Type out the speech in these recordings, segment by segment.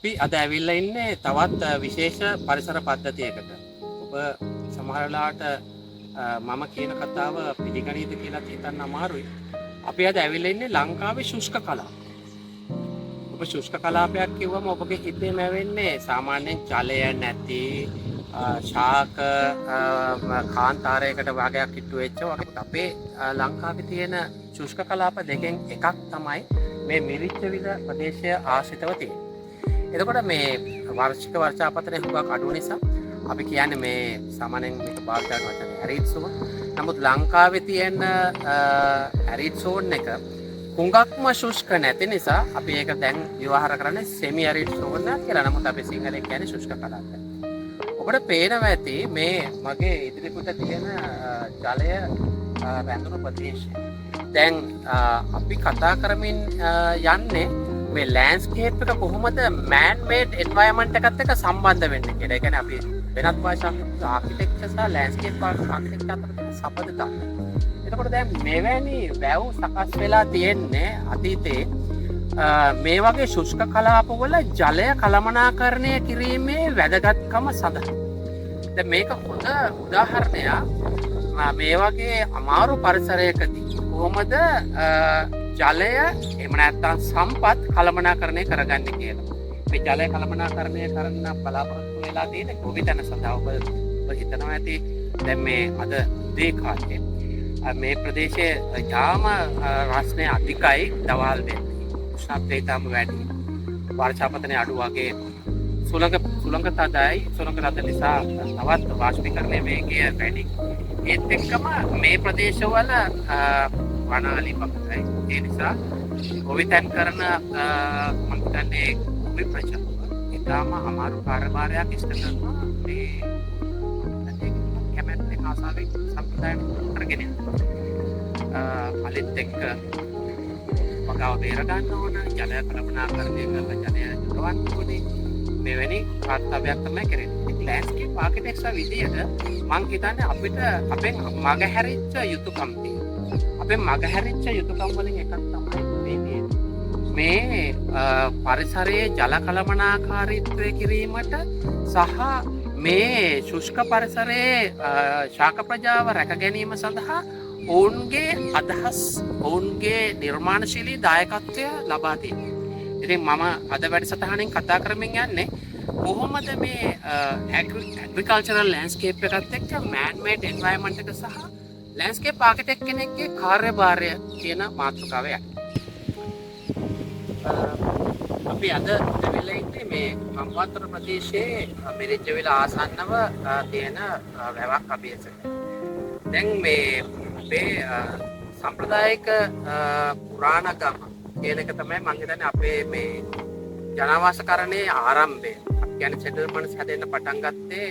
අපි අද ඇවිල්ලා ඉන්නේ තවත් විශේෂ පරිසර පද්ධතියකට. ඔබ සමහර වෙලාවට මම කියන කතාව පිළිගනීද කියලා හිතන්න අමාරුයි. අපි අද ඇවිල්ලා ඉන්නේ ලංකාවේ ශුෂ්ක කලාව. ඔබ ශුෂ්ක කලාපයක් කිව්වම ඔබගේ හිතේම ඇවෙන්නේ සාමාන්‍යයෙන් ජලය නැති ශාක කාන්තාරයකට වගේක් කිට්ටු වෙච්ච වගේ. අපේ ලංකාවේ තියෙන ශුෂ්ක කලාප දෙකෙන් එකක් තමයි මේ මිරිච්චවිල ප්‍රදේශය ආශ්‍රිතව තියෙන්නේ. එතකොට මේ වාර්ෂික වර්ෂාපතනය හුඟක් අඩු නිසා අපි කියන්නේ මේ සාමාන්‍යයෙන් මේක භාවිත කරන වචනේ ඇරිඩ් සෝන්. නමුත් ලංකාවේ තියෙන ඇරිඩ් සෝන් එක හුඟක්ම ශුෂ්ක නැති නිසා අපි ඒක දැන් ව්‍යවහාර කරන්නේ සෙමි ඇරිඩ් සෝන් කියලා. නමුත් අපි සිංහලෙන් කියන්නේ ශුෂ්ක කලාපය. ඔබට පේනවා ඇති මේ මගේ ඉදිරිපිට තියෙන ජලය රැඳුණු ප්‍රදේශය. දැන් අපි කතා කරමින් යන්නේ මේ ලෑන්ඩ්ස්කේප් එක කොහොමද මෑන් මේඩ් එන්වයරන්මන්ට් එකත් එක්ක සම්බන්ධ වෙන්නේ කියලා. ඒ කියන්නේ අපි වෙනත් භාෂාවකින් ආකිටෙක්චර් සහ ලෑන්ඩ්ස්කේප් ආකිටෙක්චර් අතර තියෙන සම්බන්ධතාවය. එතකොට දැන් මෙවැනි වැව් සකස් වෙලා තියෙන්නේ අතීතයේ මේ වගේ ශුෂ්ක කලාපවල ජලය කළමනාකරණය කිරීමේ වැදගත්කම සඳහා. දැන් මේක හොඳ උදාහරණයක්. මේ වගේ අමාරු පරිසරයකදී කොහොමද ජලය එහෙම නැත්නම් සම්පත් කළමනාකරණය කරගන්නේ කියලා. මේ ජලය කළමනාකරණය කරන්න බලාපොරොත්තු වෙලා තියෙන ගොවිතැන සඳහා ඔබ හිතනවා ඇති දැන් මේ අද උදේ කාලේ මේ ප්‍රදේශයේ යාම රස්නේ අධිකයි දවල් වෙන්නේ. උෂ්ණත්වය තාම වැඩි. වර්ෂාපතනය අඩු වගේ සුළඟ තදයි. සුළඟ තද නිසා තවත් වාෂ්පීකරණය වේගය වැඩි. ඒත් එක්කම මේ ප්‍රදේශවල වනාලි පක්ෂයි. ඒ නිසා ගොවිතැන් කරන මම හිතන්නේ ගොවි ප්‍රජාව ඉතාම අමාරු කාර්යභාරයක් ඉෂ්ට කරනවා මේ කැමැත්තෙන් ආසාවෙන් සම්ප්‍රදාය කරගෙන අලිත් එක්ක වගාව බේර ගන්න ඕන, ජලය කළමනාකරණය කරලා ජලය යොදවන්න ඕනේ. මෙවැනි කර්තව්‍යයක් තමයි කරන්නේ. ලෑන්ඩ්ස්කේප් ආකිටෙක්චර් විදියට මම හිතන්නේ අපිට අපෙන් මගහැරිච්ච යුතුයකම් තියෙනවා. අපෙන් මගහැරිච්ච යුතුයකම් වලින් එකක් තමයි මේ පරිසරයේ ජල කළමනාකාරීත්වය කිරීමට සහ මේ ශුෂ්ක පරිසරයේ ශාක ප්‍රජාව රැක ගැනීම සඳහා ඔවුන්ගේ අදහස් ඔවුන්ගේ නිර්මාණශීලී දායකත්වය ලබා දෙන්නේ. ඉතින් මම අද වැඩසටහනින් කතා කරමින් යන්නේ කොහොමද මේ ඇග්‍රිකල්චරල් ලෑන්ඩ්ස්කේප් එකත් එක්ක මෑන් මේඩ් එන්වයරන්මන්ට් එක සහ ලෑන්ඩ්ස්කේප් ආකිටෙක්ට් කෙනෙක්ගේ කාර්යභාරය කියන මාතෘකාව යන්නේ. අපි අද ඇවිල්ලා ඉන්නේ මේ කම්පාන්තර ප්‍රදේශයේ මිරිජ්ජවිල ආසන්නව තියෙන වැවක් අභියසක. දැන් මේ අපේ සම්ප්‍රදායික පුරාණ ගම කියන එක තමයි මම හිතන්නේ අපේ මේ ජනාවාසකරණයේ ආරම්භය. අපි කියන්නේ සෙටල්මන්ට්ස් හැදෙන්න පටන් ගත්තේ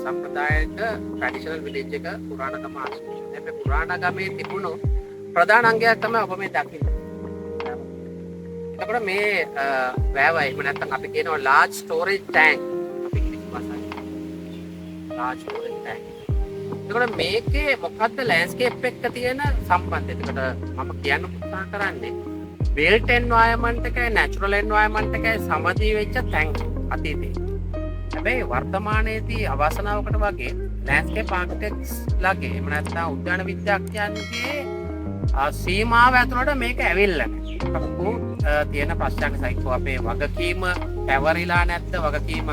සම්ප්‍රදායික ට්‍රැඩිෂනල් විලේජ් එක පුරාණ ගම ආශ්‍රිතව. මේ පුරාණ ගමේ තිබුණු ප්‍රධාන අංගයක් තමයි ඔබ මේ දකින්නේ. එතකොට මේ වැව එහෙම නැත්නම් අපි කියනවා large storage tank. අපි ඉංග්‍රීසි භාෂාවෙන් large storage tank. එතකොට මේකේ මොකද්ද ලෑන්ඩ්ස්කේප් එක්ක තියෙන සම්බන්ධය? එතකොට මම කියන්න උත්සාහ කරන්නේ built environment එකයි natural environment එකයි සමදී වෙච්ච tank අතීතේ. හැබැයි වර්තමානයේදී අවාසනාවකට වගේ ලෑන්ඩ්ස්කේප් ආකිටෙක්ට්ස් ලගේ එහෙම නැත්නම් උද්‍යාන විද්‍යාඥයන්ගේ සීමාව ඇතුළට මේක ඇවිල්ලා නැහැ. තියෙන ප්‍රශ්නයක් සයිකෝ අපේ වගකීම පැවරිලා නැත්ද වගකීම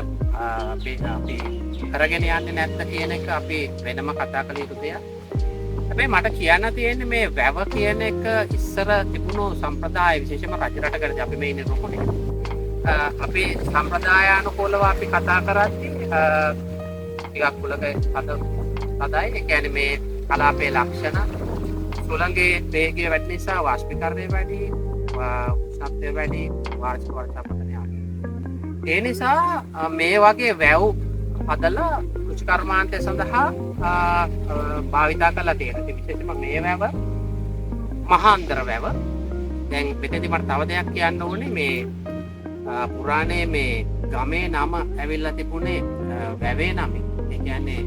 අපි කරගෙන යන්නේ නැත්ද කියන එක අපි වෙනම කතා කළ යුතු දෙයක්. හැබැයි මට කියන්න තියෙන්නේ මේ වැව කියන එක ඉස්සර තිබුණු සම්ප්‍රදාය විශේෂයෙන්ම රජ රටකදී අපි මේ ඉන්නේ රුකුණේ. අපි සම්ප්‍රදායානුකූලව අපි කතා කරද්දී ටිකක් කුලක සදයි. ඒ කියන්නේ මේ කලාපයේ ලක්ෂණ සුළඟේ වේගය වැඩි නිසා වාෂ්පීකරණය වැඩි, උෂ්ණත්වය වැඩි, වාර්ෂික වර්ෂාපතනය අඩු. ඒ නිසා මේ වගේ වැව් හදලා කෘෂිකර්මාන්තය සඳහා භාවිතා කරලා තියෙනවා. විශේෂයෙන්ම මේ වැව මහාන්තර වැව. දැන් මෙතනදී මට තව දෙයක් කියන්න ඕනේ මේ පුරාණයේ මේ ගමේ නම ඇවිල්ලා තිබුණේ වැවේ නමින්. ඒ කියන්නේ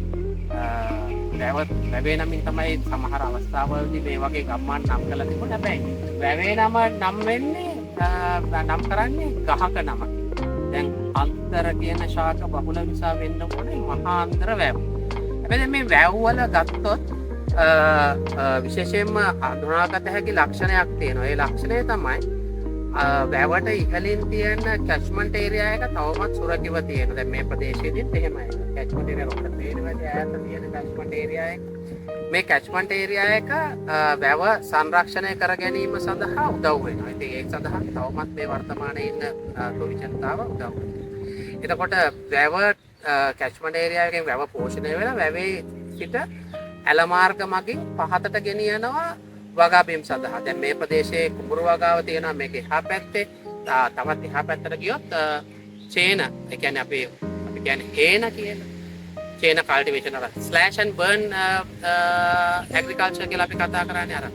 වැවේ නමින් තමයි සමහර අවස්ථාවලදී මේ වගේ ගම්මාන නම් කරලා තිබුණේ. හැබැයි වැවේ නම නම් වෙන්නේ නම් කරන්නේ ගහක නම. දැන් අන්තර කියන ශාක බහුල නිසා වෙන්න ඕනේ මහා අන්තර වැව්. හැබැයි මේ වැව් වල ගත්තොත් විශේෂයෙන්ම හඳුනාගත හැකි ලක්ෂණයක් තියෙනවා. ඒ ලක්ෂණය තමයි වැවට ඉහළින් තියෙන කැච්මන්ට් ඒරියා එක තවමත් සුරකිව තියෙනවා. දැන් මේ ප්‍රදේශයේදීත් එහෙමයි. කැච්මන්ට් ඒරියා එක පේනවාද ඈත තියෙන කැච්මන්ට් ඒරියා එක. මේ කැච්මන්ට් ඒරියා එක වැව සංරක්ෂණය කර ගැනීම සඳහා උදව් වෙනවා. ඉතින් ඒක සඳහා තවමත් මේ වර්තමානයේ ඉන්න ගොවි ජනතාව උදව් වෙනවා. එතකොට වැව කැච්මන්ට් ඒරියා එකෙන් වැව පෝෂණය වෙලා වැවේ සිට ඇල මාර්ග මගින් පහතට ගෙනියනවා වගාබිම් සඳහා. දැන් මේ ප්‍රදේශයේ කුඹුරු වගාව තියෙනවා මේක එහා පැත්තේ. තවත් එහා පැත්තට ගියොත් චේන, ඒ කියන්නේ අපි කියන්නේ හේන කියන චේන කල්ටිවේෂන් අර ස්ලෑෂ් ඇන්ඩ් බර්න් ඇග්‍රිකල්චර් කියලා අපි කතා කරන්නේ අර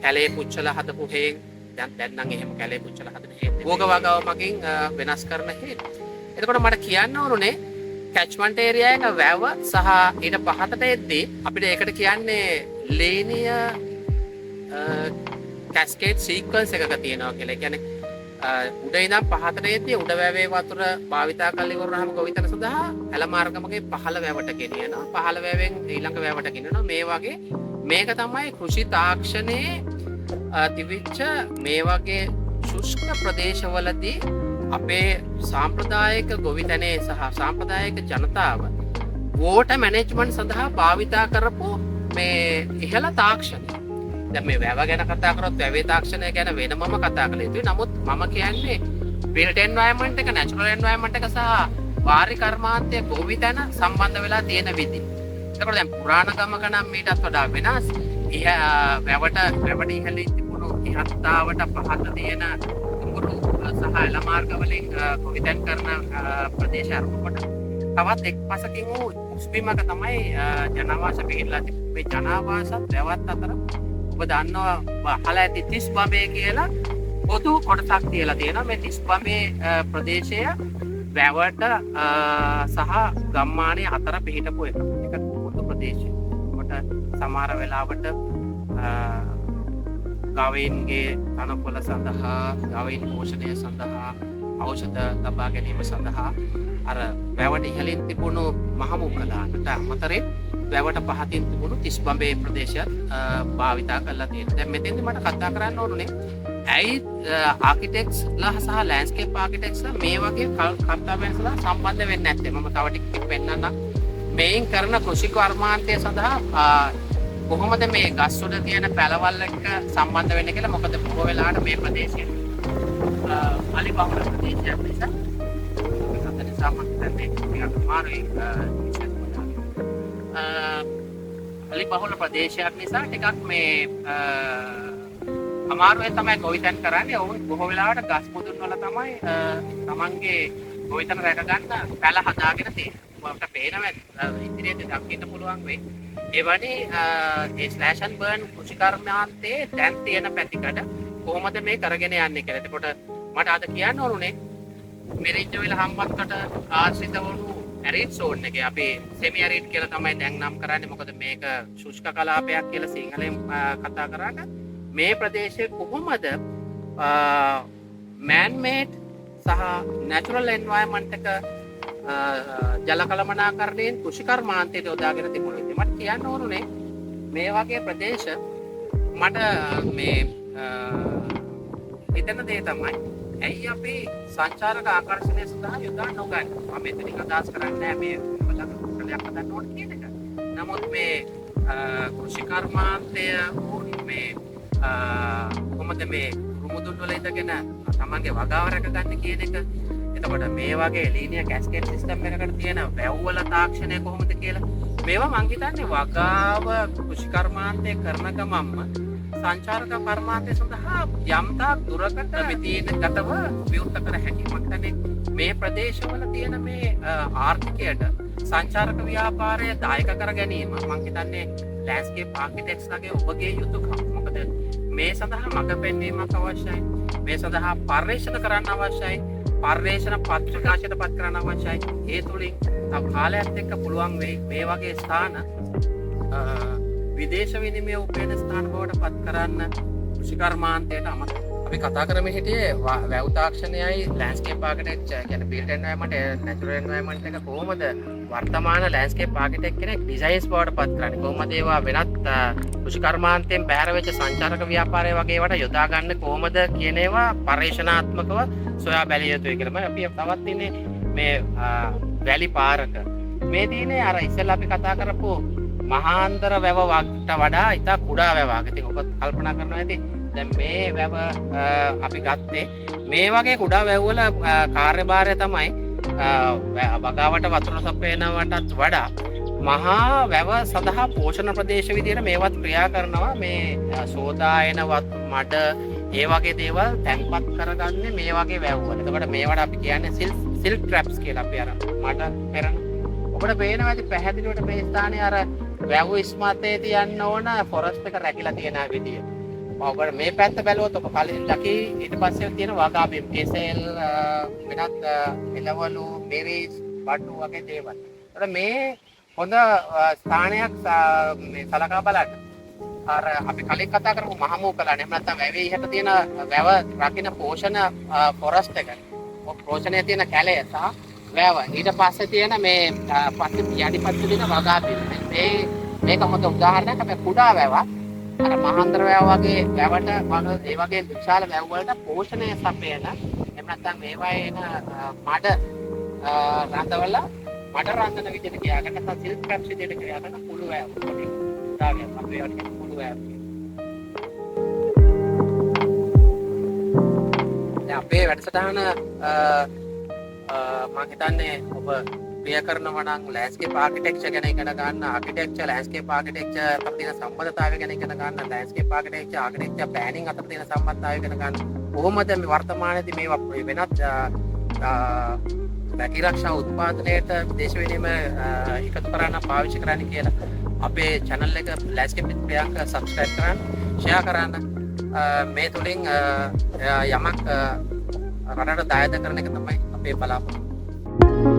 කැලේ පුච්චලා හදපු හේන්. දැන් නම් එහෙම කැලේ පුච්චලා හදන හේන් භෝග වගාව මගින් වෙනස් කරන හේන්. එතකොට මට කියන්න ඕනේ කැච්මන්ට් ඒරියා එක වැව සහ ඊට පහතට එද්දී අපිට ඒකට කියන්නේ ලීනිය කැස්කේඩ් සීක්වන්ස් එකක තියෙනවා කියලා. ඒ කියන්නේ උඩ ඉඳන් පහතට එද්දී උඩ වැවේ වතුර භාවිතා කරලා ඉවරනහම ගොවිතැන සඳහා ඇල මාර්ගමගේ පහළ වැවට ගෙනියනවා. පහළ වැවෙන් ඊළඟ වැවට ගෙනියනවා. මේ වගේ මේක තමයි කෘෂි තාක්ෂණයේ තිබිච්ච මේ වගේ ශුෂ්ක ප්‍රදේශවලදී අපේ සාම්ප්‍රදායික ගොවිතැනේ සහ සාම්ප්‍රදායික ජනතාව වෝටර් මැනේජ්මන්ට් සඳහා භාවිතා කරපු මේ ඉහළ තාක්ෂණය. දැන් මේ වැව ගැන කතා කරොත් වැවේ තාක්ෂණය ගැන වෙනමම කතා කළ යුතුයි. නමුත් මම කියන්නේ built environment එක, natural environment එක සහ වාරි කර්මාන්තයේ ගොවිතැන සම්බන්ධ වෙලා තියෙන විදි. එතකොට දැන් පුරාණ ගමක නම් මීටත් වඩා වෙනස්. වැවට ඉහළින් තිබුණු ඉහත්තාවට පහත තියෙන කුඹුරු සහ ඇල මාර්ග වලින් ගොවිතැන් කරන ප්‍රදේශ අරමුණට තවත් එක් පසකින් වූ උස්බිමක තමයි ජනාවාස පිහිටලා තිබෙන්නේ. මේ ජනාවාසත් වැවත් අතර ඔබ දන්නවා අහලා ඇති 30 බඹේ කියලා පොදු කොටසක් තියලා තියෙනවා. මේ 30 බඹේ ප්‍රදේශය වැවට සහ ගම්මානයේ අතර පිහිටපු එක පොදු ප්‍රදේශය. කොට සමහර වෙලාවට ගවයින්ගේ තනකොළ සඳහා, ගවයින් පෝෂණය සඳහා, ඖෂධ ලබා ගැනීම සඳහා අර වැවට ඉහළින් තිබුණු මහමුඛදානට අමතරේ වැවට පහතින් තිබුණු 30 බඹේ ප්‍රදේශයත් භාවිතා කරලා තියෙනවා. දැන් මෙතෙන්දි මට කතා කරන්න ඕනේ ඇයි ආකිටෙක්ට්ස්ලා සහ ලෑන්ඩ්ස්කේප් ආකිටෙක්ට්ස්ලා මේ වගේ කර්තව්‍යයන් සඳහා සම්බන්ධ වෙන්නේ නැත්තේ. මම තව ටිකක් පෙන්නන්නම්. මේන් කරන කෘෂි කර්මාන්තය සඳහා කොහොමද මේ ගස් උඩ තියෙන පැලවල් එක්ක සම්බන්ධ වෙන්නේ කියලා. මොකද බොහෝ වෙලාවට මේ ප්‍රදේශය අලි බහුල ප්‍රදේශයක් නිසා අලි බහුල ප්‍රදේශයක් නිසා ටිකක් මේ අමාරුවෙන් තමයි ගොවිතැන් කරන්නේ. ඔවුන් බොහෝ වෙලාවට ගස් මුදුන් වල තමයි තමන්ගේ ගොවිතැන රැක ගන්න පැල හදාගෙන තියෙන්නේ. ඔබට පේනවා ඉදිරියට දකින්න පුළුවන් වෙයි. ඒ වගේ ඒ ස්ලෑෂ් ඇන්ඩ් බර්න් කෘෂි කර්මාන්තයේ දැන් තියෙන පැතිකඩ කොහොමද මේ කරගෙන යන්නේ කියලා. එතකොට මට අද කියන්න ඕනේ මිරිංජවිල හම්බන්තොට ආශ්‍රිත වුණු ඇරිඩ් සෝන් එකේ අපි සෙමි ඇරිඩ් කියලා තමයි දැන් නම් කරන්නේ. මොකද මේක ශුෂ්ක කලාපයක් කියලා සිංහලෙන් කතා කරාට මේ ප්‍රදේශයේ කොහොමද man made සහ natural environment එක ජල කළමනාකරණයෙන් කෘෂි කර්මාන්තයට යොදාගෙන තිබුණා. ඉතින් මට කියන්න ඕනේ මේ වගේ ප්‍රදේශ මට මේ හිතන දේ තමයි ඇයි අපි සංචාරක ආකර්ෂණය සඳහා යොදා නොගන්නේ. මම මෙතනින් අදහස් කරන්නේ මේ බලන්න කුටලයක් හදන්න ඕන කියන එක. නමුත් මේ කෘෂි කර්මාන්තය මේ කොහොමද මේ රුමුදුන් වල ඉඳගෙන තමන්ගේ වගාව රැකගන්න කියන එක. එතකොට මේ වගේ ලීනිය කැස්කේඩ් සිස්ටම් එකකට තියෙන වැව්වල තාක්ෂණය කොහොමද කියලා මේවා මං හිතන්නේ වගාව කෘෂි කර්මාන්තය කරන ගමන්ම සංචාරක කර්මාන්තය සඳහා යම්තාක් දුරකට විදීනගතව විවෘත කර හැකි. මම හිතන්නේ මේ ප්‍රදේශවල තියෙන මේ ආර්ථිකයට සංචාරක ව්‍යාපාරය දායක කර ගැනීම මම හිතන්නේ ලෑන්ඩ්ස්කේප් ආකිටෙක්ට්ස්ලාගේ ඔබගේ යුතුයකම. මොකද මේ සඳහා මඟ පෙන්වීමක් අවශ්‍යයි. මේ සඳහා පර්යේෂණ කරන්න අවශ්‍යයි. පර්යේෂණ පත්‍රිකාශයට පත් කරන්න අවශ්‍යයි. ඒ තුලින් තව කාලයක් එක්ක පුළුවන් වෙයි මේ වගේ ස්ථාන විදේශ විනිමය උපයන ස්ථාන බවට පත් කරන්න කෘෂි කර්මාන්තයට අමතක අපි කතා කරමින් හිටියේ වැව් තාක්ෂණයයි ලෑන්ඩ්ස්කේප් ආකිටෙක්චර් කියන්නේ බිල්ට් එන්වයරන්මන්ට් නැචරල් එන්වයරන්මන්ට් එක කොහොමද වර්තමාන ලෑන්ඩ්ස්කේප් ආකිටෙක්ට් කෙනෙක් ඩිසයින්ස් බවට පත් කරන්නේ කොහොමද ඒවා වෙනත් කෘෂිකර්මාන්තයෙන් බැහැර වෙච්ච සංචාරක ව්‍යාපාරය වගේ ඒවාට යොදා ගන්න කොහොමද කියන ඒවා පරිශනාත්මකව සොයා බැලිය යුතුයි කියලා. අපි තවත් ඉන්නේ මේ වැලි පාරක මේ තියෙන්නේ අර ඉස්සෙල්ලා අපි කතා කරපු මහාන්තර වැව වලට වඩා ඉතා කුඩා වැවක්. ඉතින් ඔබ කල්පනා කරනවා ඇති දැන් මේ වැව අපි ගත්තේ මේ වගේ කුඩා වැව්වල කාර්යභාරය තමයි වගාවට වතුර සපයනවටත් වඩා මහා වැව සඳහා පෝෂණ ප්‍රදේශ විදියට මේවත් ක්‍රියා කරනවා. මේ සෝදායන මඩ ඒ වගේ දේවල් තැන්පත් කරගන්නේ මේ වගේ වැව්වල. එතකොට මේවට අපි කියන්නේ සිල්ක් ට්‍රැප්ස් කියලා. අපි අර මඩ පෙරන ඔබට පේනවා ඇති පැහැදිලිවට මේ ස්ථානයේ අර වැව් ඉස්මතේ තියන්න ඕන ෆොරස්ට් එක රැකිලා තියෙන විදිය. ඔබට මේ පැත්ත බැලුවොත් ඔබ කලින් දැකි ඊට පස්සේ තියෙන වගාබිම් කෙසෙල් වෙනත් එළවලු මෙරිස් බඩු වගේ දේවල්. ඒත් මේ හොඳ ස්ථානයක් මේ සලකා බලන්න. අර අපි කලින් කතා කරපු මහමූකලා එහෙම නැත්නම් වැවේ ඉහට තියෙන වැව රකින්න පෝෂණ ෆොරස්ට් එක. පෝෂණයේ තියෙන කැලය සහ වැව ඊට පස්සේ තියෙන මේ පස්සේ යටිපස්සේ තියෙන වගාබිම්. මේක හොඳ උදාහරණයක්. අපි කුඩා වැවක් අර මහාන්තර වැව වගේ වැවට ඒ වගේ විශාල වැව් වලට පෝෂණය සපයන එහෙම නැත්නම් මේවායේ එන මඩ රඳවලා මඩ රඳන විදිහට ක්‍රියා කරන නැත්නම් සිල්ක් ට්‍රැප්ස් විදිහට ක්‍රියා කරන කුළු වැව. උදාහරණයක් අපි ඒවට කියන කුළු වැව. දැන් අපේ වැඩසටහන මම හිතන්නේ ඔබ ප්‍රිය කරනවා නම් ලෑන්ඩ්ස්කේප් ආකිටෙක්චර් ගැන ඉගෙන ගන්න, ආකිටෙක්චර් ලෑන්ඩ්ස්කේප් ආකිටෙක්චර් අතර තියෙන සම්බන්ධතාවය ගැන ඉගෙන ගන්න, ලෑන්ඩ්ස්කේප් ආකිටෙක්චර් ප්ලෑනින් අතර තියෙන සම්බන්ධතාවය ඉගෙන ගන්න. කොහොමද මේ වර්තමානයේදී මේවා වෙනත් රැකිරක්ෂා උත්පාදනයට විදේශ විනිමය එකතු කරන්න පාවිච්චි කරන්න කියලා අපේ channel එක ලෑන්ඩ්ස්කේප් විත් ප්‍රියංක subscribe කරන්න, share කරන්න. මේ තුලින් යමක් රටට දායද කරන එක තමයි අපේ බලාපොරොත්තුව.